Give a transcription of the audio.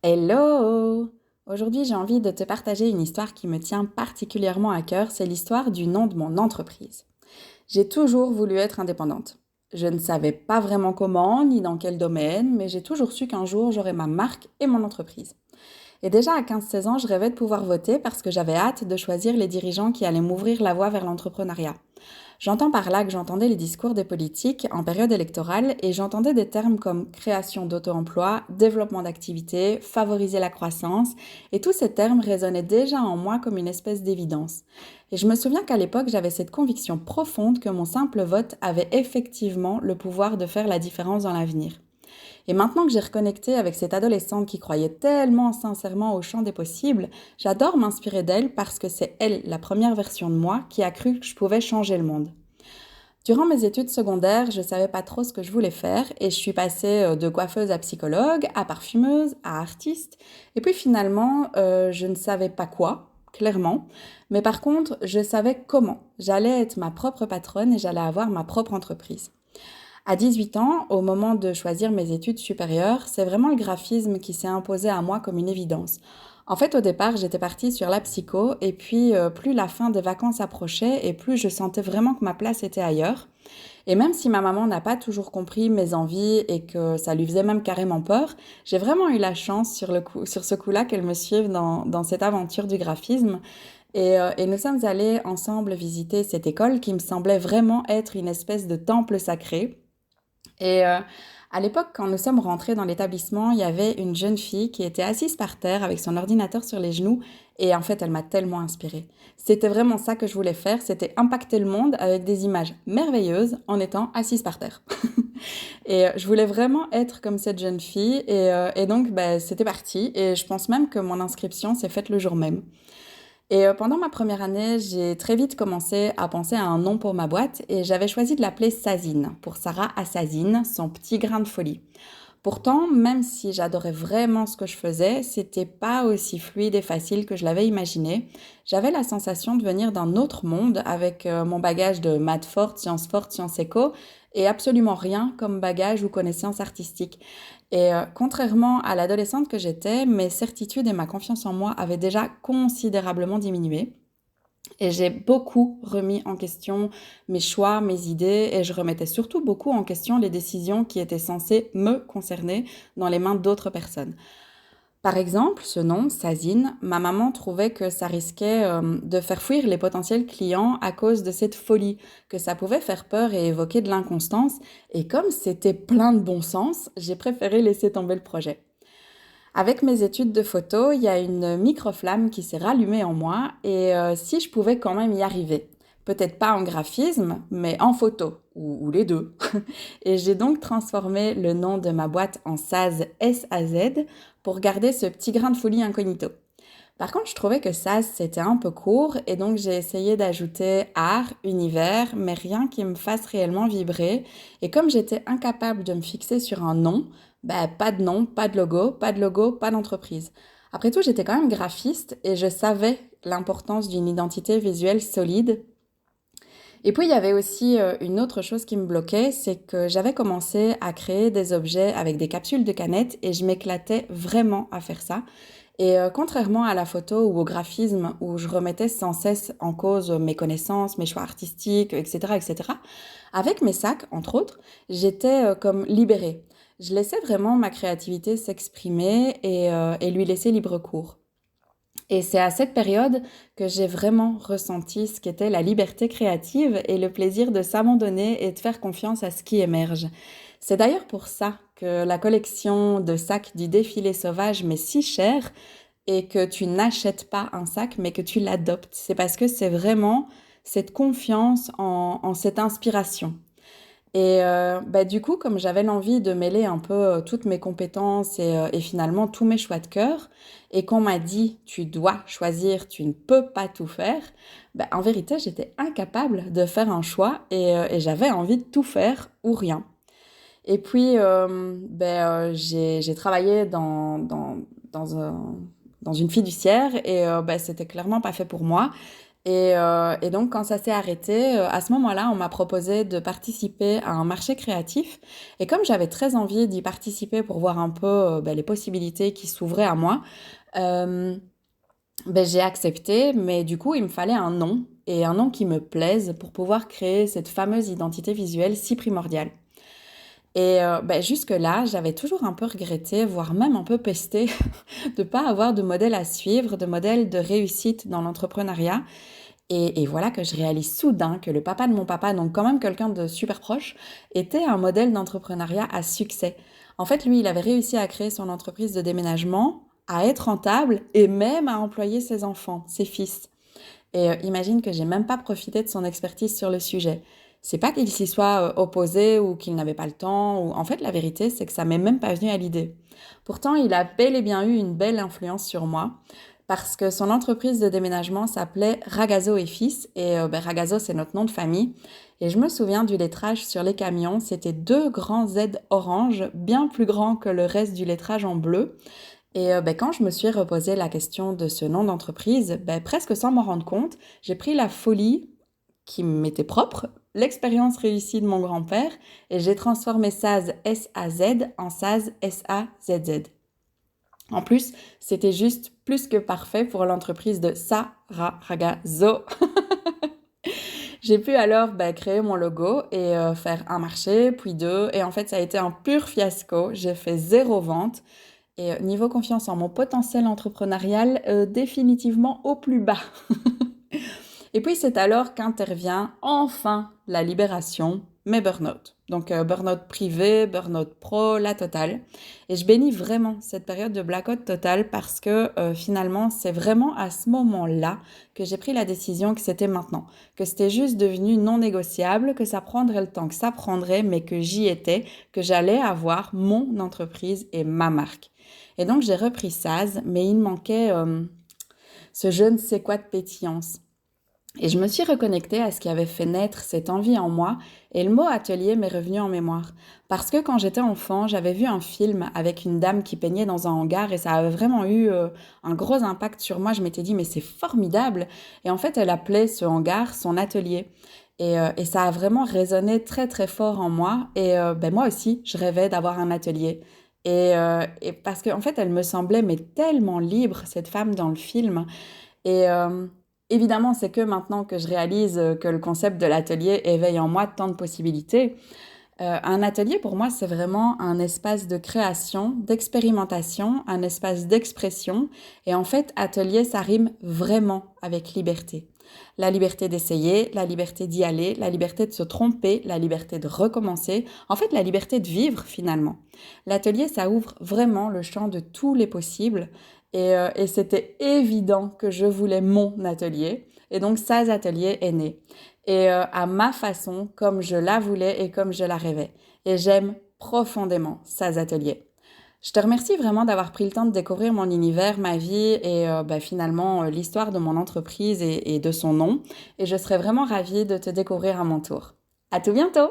Hello! Aujourd'hui, j'ai envie de te partager une histoire qui me tient particulièrement à cœur. C'est l'histoire du nom de mon entreprise. J'ai toujours voulu être indépendante. Je ne savais pas vraiment comment ni dans quel domaine, mais j'ai toujours su qu'un jour j'aurais ma marque et mon entreprise. Et déjà à 15-16 ans, je rêvais de pouvoir voter parce que j'avais hâte de choisir les dirigeants qui allaient m'ouvrir la voie vers l'entrepreneuriat. J'entends par là que j'entendais les discours des politiques en période électorale et j'entendais des termes comme création d'auto-emploi, développement d'activités, favoriser la croissance, et tous ces termes résonnaient déjà en moi comme une espèce d'évidence. Et je me souviens qu'à l'époque, j'avais cette conviction profonde que mon simple vote avait effectivement le pouvoir de faire la différence dans l'avenir. Et maintenant que j'ai reconnecté avec cette adolescente qui croyait tellement sincèrement au champ des possibles, j'adore m'inspirer d'elle parce que c'est elle, la première version de moi, qui a cru que je pouvais changer le monde. Durant mes études secondaires, je ne savais pas trop ce que je voulais faire et je suis passée de coiffeuse à psychologue, à parfumeuse, à artiste. Et puis finalement, je ne savais pas quoi, clairement. Mais par contre, je savais comment. J'allais être ma propre patronne et j'allais avoir ma propre entreprise. À 18 ans, au moment de choisir mes études supérieures, c'est vraiment le graphisme qui s'est imposé à moi comme une évidence. En fait, au départ, j'étais partie sur la psycho et puis plus la fin des vacances approchait et plus je sentais vraiment que ma place était ailleurs. Et même si ma maman n'a pas toujours compris mes envies et que ça lui faisait même carrément peur, j'ai vraiment eu la chance sur ce coup-là qu'elle me suive dans cette aventure du graphisme. Et nous sommes allés ensemble visiter cette école qui me semblait vraiment être une espèce de temple sacré. Et à l'époque, quand nous sommes rentrés dans l'établissement, il y avait une jeune fille qui était assise par terre avec son ordinateur sur les genoux. Et en fait, elle m'a tellement inspirée. C'était vraiment ça que je voulais faire, c'était impacter le monde avec des images merveilleuses en étant assise par terre. Et je voulais vraiment être comme cette jeune fille. Et donc, bah, c'était parti. Et je pense même que mon inscription s'est faite le jour même. Et pendant ma première année, j'ai très vite commencé à penser à un nom pour ma boîte et j'avais choisi de l'appeler Sazine, pour Sarah Assazine, son petit grain de folie. Pourtant, même si j'adorais vraiment ce que je faisais, c'était pas aussi fluide et facile que je l'avais imaginé. J'avais la sensation de venir d'un autre monde avec mon bagage de maths fortes, sciences éco et absolument rien comme bagage ou connaissances artistiques. Et contrairement à l'adolescente que j'étais, mes certitudes et ma confiance en moi avaient déjà considérablement diminué. Et j'ai beaucoup remis en question mes choix, mes idées, et je remettais surtout beaucoup en question les décisions qui étaient censées me concerner dans les mains d'autres personnes. Par exemple, ce nom, Sazine, ma maman trouvait que ça risquait de faire fuir les potentiels clients à cause de cette folie, que ça pouvait faire peur et évoquer de l'inconstance, et comme c'était plein de bon sens, j'ai préféré laisser tomber le projet. Avec mes études de photo, il y a une microflamme qui s'est rallumée en moi et si je pouvais quand même y arriver. Peut-être pas en graphisme, mais en photo, ou les deux. Et j'ai donc transformé le nom de ma boîte en Saz, S-A-Z, pour garder ce petit grain de folie incognito. Par contre, je trouvais que Saz, c'était un peu court, et donc j'ai essayé d'ajouter art, univers, mais rien qui me fasse réellement vibrer. Et comme j'étais incapable de me fixer sur un nom, bah, pas de nom, pas de logo, pas de logo, pas d'entreprise. Après tout, j'étais quand même graphiste et je savais l'importance d'une identité visuelle solide. Et puis, il y avait aussi une autre chose qui me bloquait, c'est que j'avais commencé à créer des objets avec des capsules de canettes et je m'éclatais vraiment à faire ça. Et contrairement à la photo ou au graphisme où je remettais sans cesse en cause mes connaissances, mes choix artistiques, etc., etc., avec mes sacs, entre autres, j'étais comme libérée. Je laissais vraiment ma créativité s'exprimer et lui laisser libre cours. Et c'est à cette période que j'ai vraiment ressenti ce qu'était la liberté créative et le plaisir de s'abandonner et de faire confiance à ce qui émerge. C'est d'ailleurs pour ça que la collection de sacs du défilé sauvage m'est si chère et que tu n'achètes pas un sac mais que tu l'adoptes. C'est parce que c'est vraiment cette confiance en cette inspiration. Et bah, du coup, comme j'avais l'envie de mêler un peu toutes mes compétences et finalement tous mes choix de cœur, et qu'on m'a dit tu dois choisir, tu ne peux pas tout faire, bah, en vérité j'étais incapable de faire un choix et j'avais envie de tout faire ou rien. Et puis j'ai travaillé dans une fiduciaire et bah, c'était clairement pas fait pour moi. Et donc, quand ça s'est arrêté, à ce moment-là, on m'a proposé de participer à un marché créatif. Et comme j'avais très envie d'y participer pour voir un peu les possibilités qui s'ouvraient à moi, euh, j'ai accepté. Mais du coup, il me fallait un nom, et un nom qui me plaise pour pouvoir créer cette fameuse identité visuelle si primordiale. Jusque-là, j'avais toujours un peu regretté, voire même un peu pesté, de ne pas avoir de modèle à suivre, de modèle de réussite dans l'entrepreneuriat. Et voilà que je réalise soudain que le papa de mon papa, donc quand même quelqu'un de super proche, était un modèle d'entrepreneuriat à succès. En fait, lui, il avait réussi à créer son entreprise de déménagement, à être rentable et même à employer ses enfants, ses fils. Imagine que j'ai même pas profité de son expertise sur le sujet. C'est pas qu'il s'y soit opposé ou qu'il n'avait pas le temps. En fait, la vérité, c'est que ça m'est même pas venu à l'idée. Pourtant, il a bel et bien eu une belle influence sur moi parce que son entreprise de déménagement s'appelait Ragazzo et Fils. Ragazzo, c'est notre nom de famille. Et je me souviens du lettrage sur les camions. C'était deux grands Z orange, bien plus grands que le reste du lettrage en bleu. Quand je me suis reposé la question de ce nom d'entreprise, presque sans m'en rendre compte, j'ai pris la folie qui m'était propre, l'expérience réussie de mon grand-père, et j'ai transformé Saz S-A-Z en Saz S-A-Z-Z. En plus, c'était juste plus que parfait pour l'entreprise de Sarah Ragazzo. J'ai pu alors créer mon logo et faire un marché, puis deux, et en fait ça a été un pur fiasco. J'ai fait 0 vente. Niveau confiance en mon potentiel entrepreneurial, définitivement au plus bas. Et puis c'est alors qu'intervient enfin la libération, mes burn-out. Donc burn-out privé, burn-out pro, la totale. Et je bénis vraiment cette période de blackout total parce que finalement c'est vraiment à ce moment-là que j'ai pris la décision que c'était maintenant. Que c'était juste devenu non négociable, que ça prendrait le temps que ça prendrait, mais que j'y étais, que j'allais avoir mon entreprise et ma marque. Et donc j'ai repris Saz, mais il me manquait ce je ne sais quoi de pétillance. Et je me suis reconnectée à ce qui avait fait naître cette envie en moi, et le mot atelier m'est revenu en mémoire. Parce que quand j'étais enfant, j'avais vu un film avec une dame qui peignait dans un hangar, et ça avait vraiment eu un gros impact sur moi. Je m'étais dit, mais c'est formidable! Et en fait, elle appelait ce hangar son atelier. Et ça a vraiment résonné très très fort en moi. Moi aussi, je rêvais d'avoir un atelier. Et parce qu'en fait, elle me semblait mais tellement libre, cette femme dans le film. Et évidemment, c'est que maintenant que je réalise que le concept de l'atelier éveille en moi tant de possibilités. Un atelier, pour moi, c'est vraiment un espace de création, d'expérimentation, un espace d'expression. Et en fait, atelier, ça rime vraiment avec liberté. La liberté d'essayer, la liberté d'y aller, la liberté de se tromper, la liberté de recommencer. En fait, la liberté de vivre, finalement. L'atelier, ça ouvre vraiment le champ de tous les possibles. Et c'était évident que je voulais mon atelier. Et donc, Saz Atelier est né. À ma façon, comme je la voulais et comme je la rêvais. Et j'aime profondément Saz Atelier. Je te remercie vraiment d'avoir pris le temps de découvrir mon univers, ma vie et finalement l'histoire de mon entreprise et de son nom. Et je serais vraiment ravie de te découvrir à mon tour. À tout bientôt!